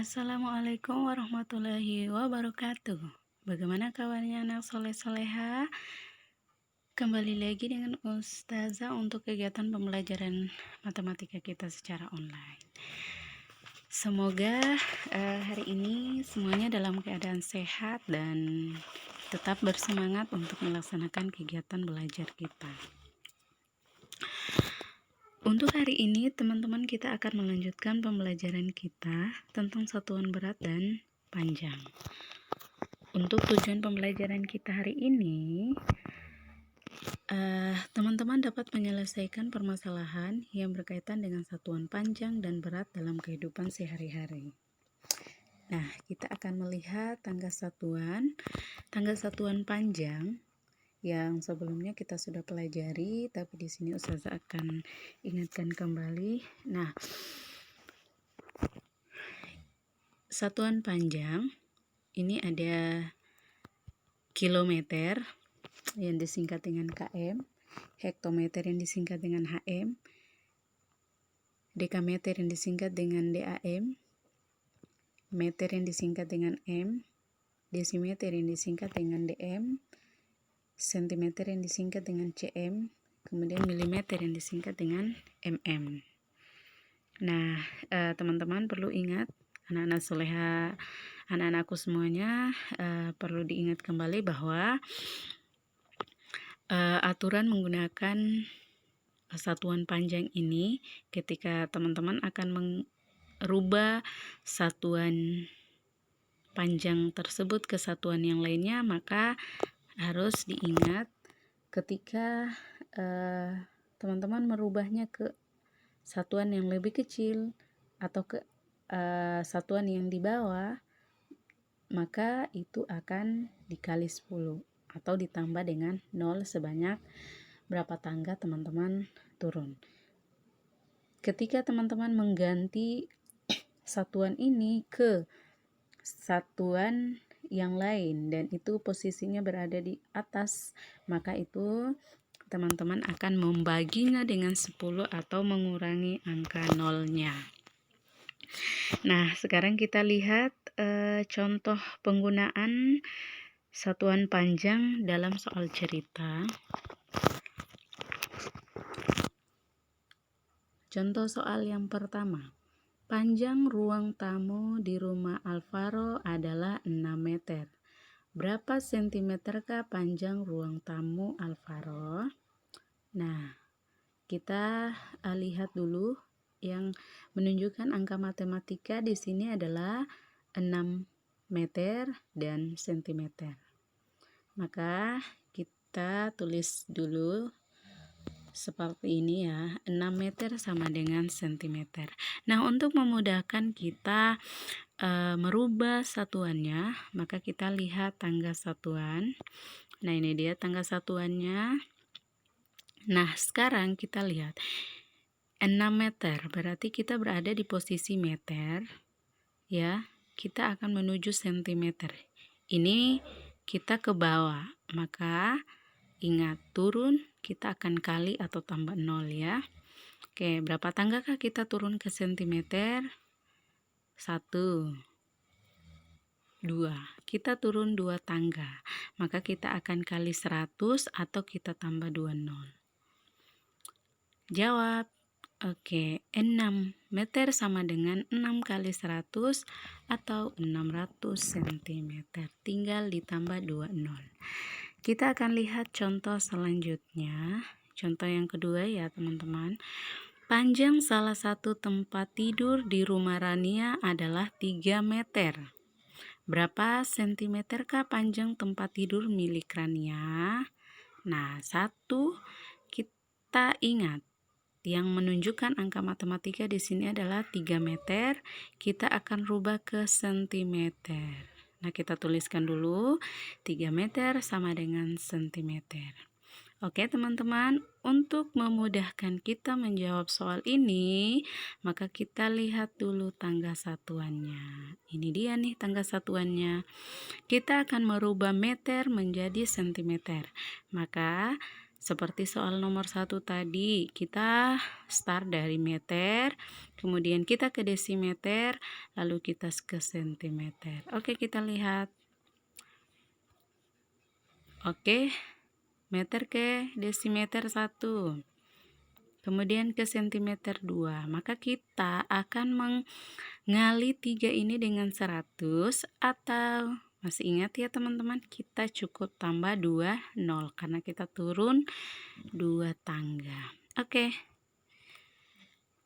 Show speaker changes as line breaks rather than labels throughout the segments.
Assalamualaikum warahmatullahi wabarakatuh. Bagaimana kabarnya anak soleh-soleha? Kembali lagi dengan Ustazah untuk kegiatan pembelajaran matematika kita secara online. Semoga hari ini semuanya dalam keadaan sehat dan tetap bersemangat untuk melaksanakan kegiatan belajar kita. Untuk hari ini, teman-teman, kita akan melanjutkan pembelajaran kita tentang satuan berat dan panjang. Untuk tujuan pembelajaran kita hari ini, teman-teman dapat menyelesaikan permasalahan yang berkaitan dengan satuan panjang dan berat dalam kehidupan sehari-hari. Nah, kita akan melihat tangga satuan panjang yang sebelumnya kita sudah pelajari, tapi di sini Ustazah akan ingatkan kembali. Nah, satuan panjang ini ada kilometer yang disingkat dengan km, hektometer yang disingkat dengan hm, dekameter yang disingkat dengan dam, meter yang disingkat dengan m, desimeter yang disingkat dengan dm, sentimeter yang disingkat dengan cm, kemudian milimeter yang disingkat dengan mm. Nah, teman-teman perlu ingat, anak-anak soleha, anak-anakku semuanya, perlu diingat kembali bahwa aturan menggunakan satuan panjang ini ketika teman-teman akan merubah satuan panjang tersebut ke satuan yang lainnya, maka harus diingat ketika teman-teman merubahnya ke satuan yang lebih kecil atau ke satuan yang di bawah, maka itu akan dikali 10 atau ditambah dengan 0 sebanyak berapa tangga teman-teman turun. Ketika teman-teman mengganti satuan ini ke satuan yang lain dan itu posisinya berada di atas, maka itu teman-teman akan membaginya dengan 10 atau mengurangi angka nolnya. Nah, sekarang kita lihat contoh penggunaan satuan panjang dalam soal cerita. Contoh soal yang pertama. Panjang ruang tamu di rumah Alvaro adalah 6 meter. Berapa sentimeterkah panjang ruang tamu Alvaro? Nah, kita lihat dulu yang menunjukkan angka matematika di sini adalah 6 meter dan sentimeter. Maka kita tulis dulu seperti ini ya, 6 meter sama dengan sentimeter. Nah, untuk memudahkan kita merubah satuannya, maka kita lihat tangga satuan. Nah, ini dia tangga satuannya. Nah, sekarang kita lihat 6 meter, berarti kita berada di posisi meter, ya. Kita akan menuju sentimeter. Ini kita ke bawah, maka ingat, turun kita akan kali atau tambah 0 ya. Oke, berapa tanggakah kita turun ke sentimeter? 1, 2. Kita turun 2 tangga. Maka kita akan kali 100 atau kita tambah 2 0. Jawab. Oke, 6 meter sama dengan 6 kali 100 atau 600 cm. Tinggal ditambah 2 0. Kita akan lihat contoh selanjutnya. Contoh yang kedua ya teman-teman. Panjang salah satu tempat tidur di rumah Rania adalah 3 meter. Berapa sentimeterkah panjang tempat tidur milik Rania? Nah, satu, kita ingat yang menunjukkan angka matematika di sini adalah 3 meter. Kita akan rubah ke sentimeter. Nah, kita tuliskan dulu 3 meter sama dengan sentimeter. Oke teman-teman, untuk memudahkan kita menjawab soal ini, maka kita lihat dulu tangga satuannya. Ini dia nih tangga satuannya. Kita akan merubah meter menjadi sentimeter. Maka Seperti soal nomor 1 tadi, kita start dari meter, kemudian kita ke desimeter, lalu kita ke sentimeter. Oke, kita lihat. Oke, meter ke desimeter 1. Kemudian ke sentimeter 2. Maka kita akan mengali 3 ini dengan 100, atau masih ingat ya teman-teman, kita cukup tambah 2 0 karena kita turun 2 tangga. Oke.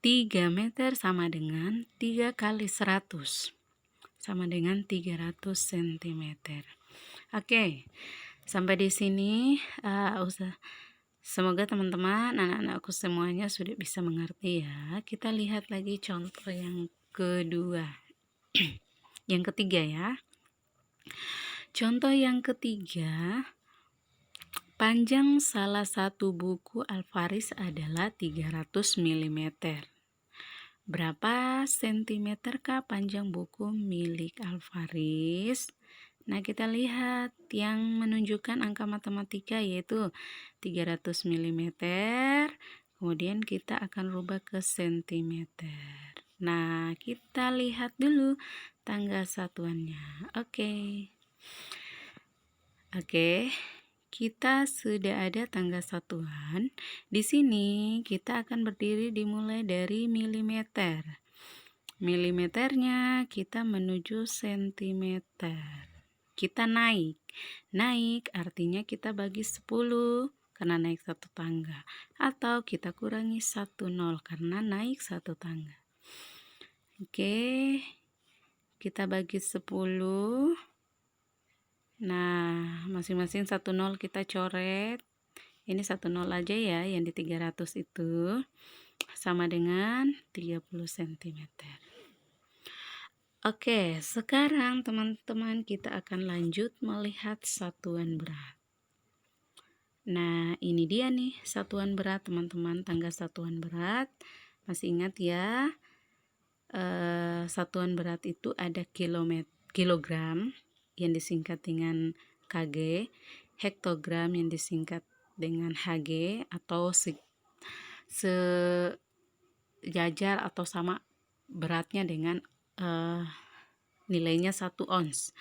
3 meter sama dengan 3 kali 100 sama dengan 300 cm. Oke. Sampai di sini semoga teman-teman, anak-anakku semuanya sudah bisa mengerti ya. Kita lihat lagi contoh yang kedua. Yang ketiga ya. Contoh yang ketiga, panjang salah satu buku Alvaris adalah 300 mm. Berapa sentimeterkah panjang buku milik Alvaris? Nah, kita lihat yang menunjukkan angka matematika yaitu 300 mm. Kemudian kita akan rubah ke sentimeter. Nah, kita lihat dulu tangga satuannya. Oke, kita sudah ada tangga satuan. Di sini kita akan berdiri dimulai dari milimeter. Milimeternya kita menuju sentimeter. Kita naik. Naik artinya kita bagi 10 karena naik 1 tangga. Atau kita kurangi 1 0 karena naik 1 tangga. Oke, kita bagi 10. Nah, masing-masing 1 0 kita coret. Ini 1 0 aja ya, yang di 300 itu sama dengan 30 cm. Oke, sekarang teman-teman kita akan lanjut melihat satuan berat. Nah, ini dia nih satuan berat teman-teman, tangga satuan berat. Masih ingat ya, satuan berat itu ada kilogram yang disingkat dengan kg, hektogram yang disingkat dengan hg, atau sejajar atau sama beratnya dengan nilainya 1 ons.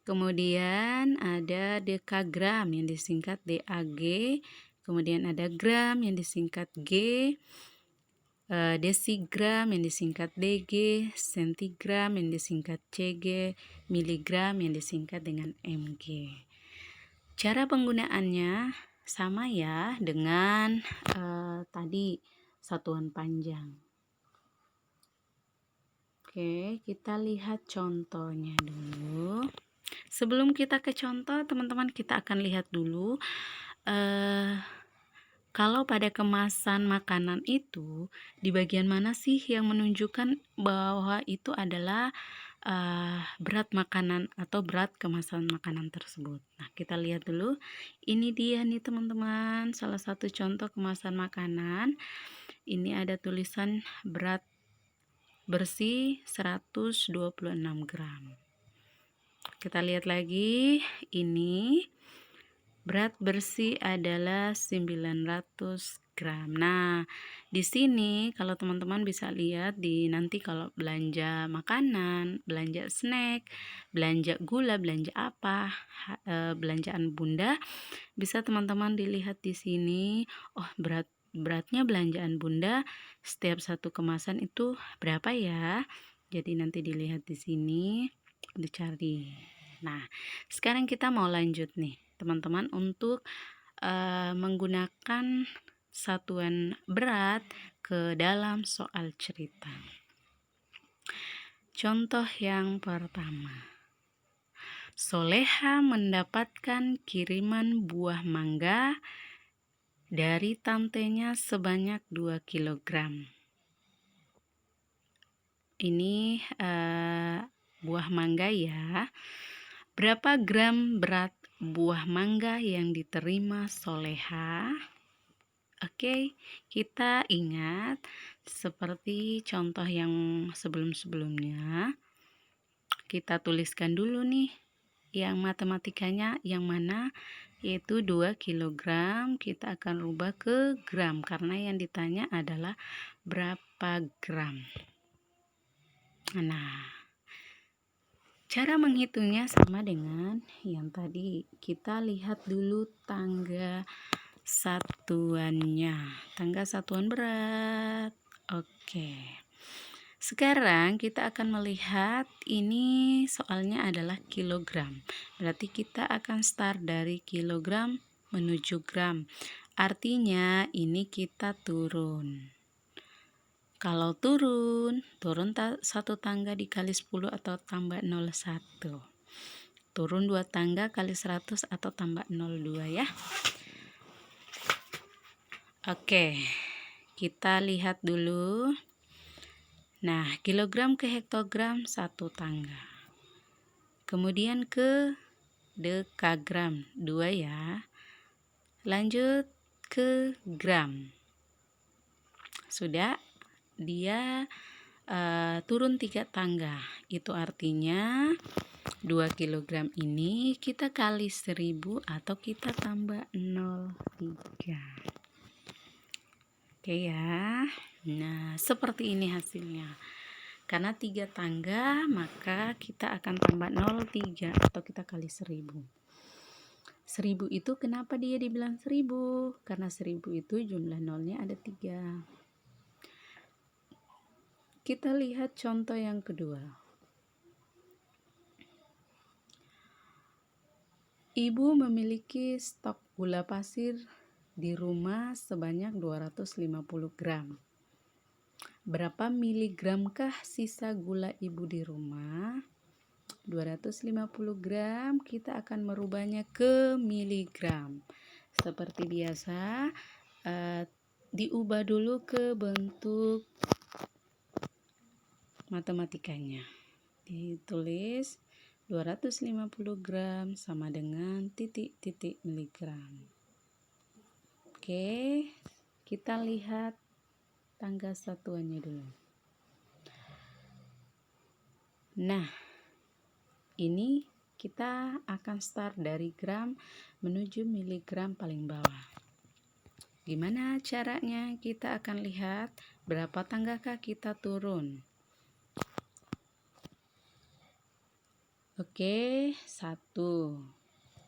Kemudian ada dekagram yang disingkat DAG, kemudian ada gram yang disingkat G, desigram yang disingkat DG, sentigram yang disingkat CG, miligram yang disingkat dengan MG. Cara penggunaannya sama ya dengan tadi satuan panjang. Oke, kita lihat contohnya dulu. Sebelum kita ke contoh, teman-teman, kita akan lihat dulu kalau pada kemasan makanan itu di bagian mana sih yang menunjukkan bahwa itu adalah berat makanan atau berat kemasan makanan tersebut. Nah, kita lihat dulu. Ini dia nih teman-teman, salah satu contoh kemasan makanan. Ini ada tulisan berat bersih 126 gram. Kita lihat lagi, ini berat bersih adalah 900 gram. Nah, di sini kalau teman-teman bisa lihat nanti kalau belanja makanan, belanja snack, belanja gula, belanja apa, belanjaan Bunda, bisa teman-teman dilihat di sini. Oh, beratnya belanjaan Bunda setiap satu kemasan itu berapa ya? Jadi nanti dilihat di sini, dicari. Nah, sekarang kita mau lanjut nih teman-teman untuk menggunakan satuan berat ke dalam soal cerita. Contoh yang pertama, Soleha mendapatkan kiriman buah mangga dari tantenya sebanyak 2 kg. Ini buah mangga ya. Berapa gram berat buah mangga yang diterima Soleha? Oke, kita ingat seperti contoh yang sebelum-sebelumnya. Kita tuliskan dulu nih Yang matematikanya yang mana? Yaitu 2 kilogram kita akan rubah ke gram karena yang ditanya adalah berapa gram. Nah, cara menghitungnya sama dengan yang tadi. Kita lihat dulu tangga satuannya. Tangga satuan berat. Oke. Sekarang kita akan melihat ini soalnya adalah kilogram. Berarti kita akan start dari kilogram menuju gram. Artinya ini kita turun. Kalau turun satu tangga dikali 10 atau tambah 01. Turun 2 tangga kali 100 atau tambah 02 ya. Oke, kita lihat dulu. Nah, kilogram ke hektogram 1 tangga. Kemudian ke dekagram 2 ya. Lanjut ke gram. Sudah, dia turun 3 tangga. Itu artinya 2 kilogram ini kita kali 1000 atau kita tambah 03. Oke ya. Nah, seperti ini hasilnya. Karena 3 tangga, maka kita akan tambah 03 atau kita kali 1000. 1000 itu kenapa dia dibilang 1000? Karena 1000 itu jumlah nolnya ada 3. Kita lihat contoh yang kedua. Ibu memiliki stok gula pasir di rumah sebanyak 250 gram. Berapa miligramkah sisa gula ibu di rumah? 250 gram, kita akan merubahnya ke miligram. Seperti biasa, diubah dulu ke bentuk matematikanya. Ditulis 250 gram sama dengan titik-titik miligram. Oke, kita lihat tangga satuannya dulu. Nah, ini kita akan start dari gram menuju miligram paling bawah. Gimana caranya? Kita akan lihat berapa tanggakah kita turun. Oke, 1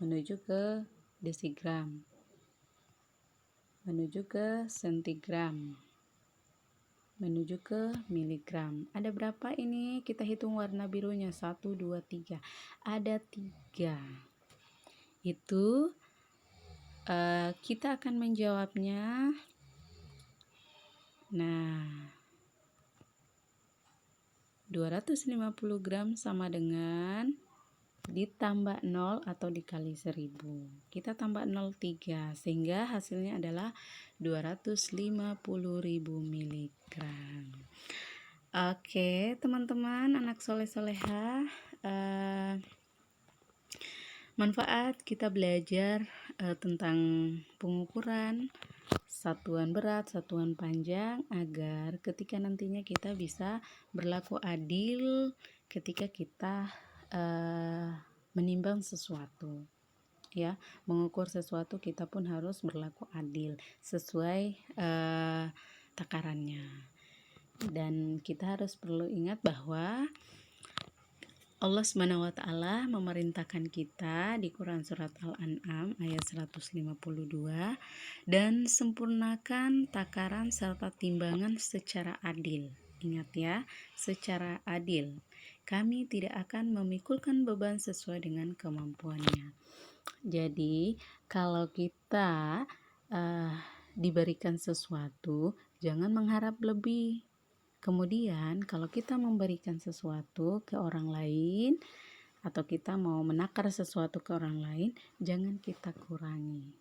menuju ke desigram, menuju ke sentigram, menuju ke miligram. Ada berapa ini? Kita hitung warna birunya. 1, 2, 3. Ada 3. Itu kita akan menjawabnya. Nah, 250 gram sama dengan ditambah 0 atau dikali 1000. Kita tambah 03 sehingga hasilnya adalah 250.000 miligram. Oke, teman-teman, anak soleh-soleha, manfaat kita belajar tentang pengukuran satuan berat, satuan panjang agar ketika nantinya kita bisa berlaku adil ketika kita menimbang sesuatu. Ya, mengukur sesuatu kita pun harus berlaku adil sesuai takarannya. Dan kita harus perlu ingat bahwa Allah SWT memerintahkan kita di Quran Surat Al-An'am ayat 152 dan sempurnakan takaran serta timbangan secara adil. Ingat ya, secara adil. Kami tidak akan memikulkan beban sesuai dengan kemampuannya. Jadi kalau kita diberikan sesuatu, jangan mengharap lebih. Kemudian kalau kita memberikan sesuatu ke orang lain atau kita mau menakar sesuatu ke orang lain, jangan kita kurangi.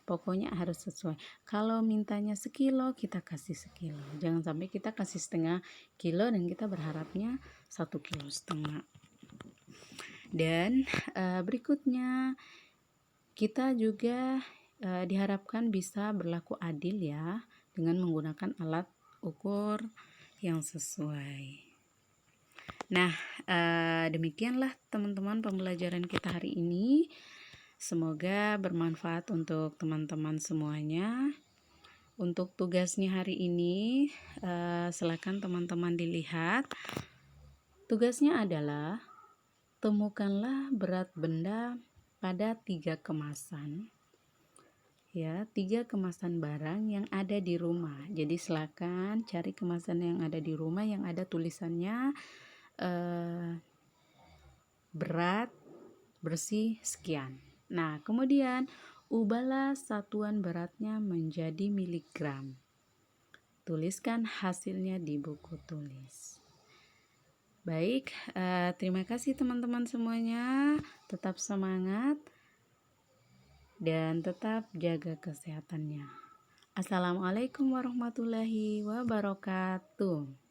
Pokoknya harus sesuai. Kalau mintanya sekilo, kita kasih sekilo. Jangan sampai kita kasih setengah kilo dan kita berharapnya 1,5 kilo. Dan berikutnya kita juga diharapkan bisa berlaku adil ya dengan menggunakan alat ukur yang sesuai. Nah, Demikianlah teman-teman pembelajaran kita hari ini. Semoga bermanfaat untuk teman-teman semuanya. Untuk tugasnya hari ini, silakan teman-teman dilihat. Tugasnya adalah temukanlah berat benda pada 3 kemasan. Ya, 3 kemasan barang yang ada di rumah. Jadi silakan cari kemasan yang ada di rumah yang ada tulisannya berat, bersih, sekian. Nah, kemudian ubahlah satuan beratnya menjadi miligram. Tuliskan hasilnya di buku tulis. Baik, terima kasih teman-teman semuanya. Tetap semangat dan tetap jaga kesehatannya. Assalamualaikum warahmatullahi wabarakatuh.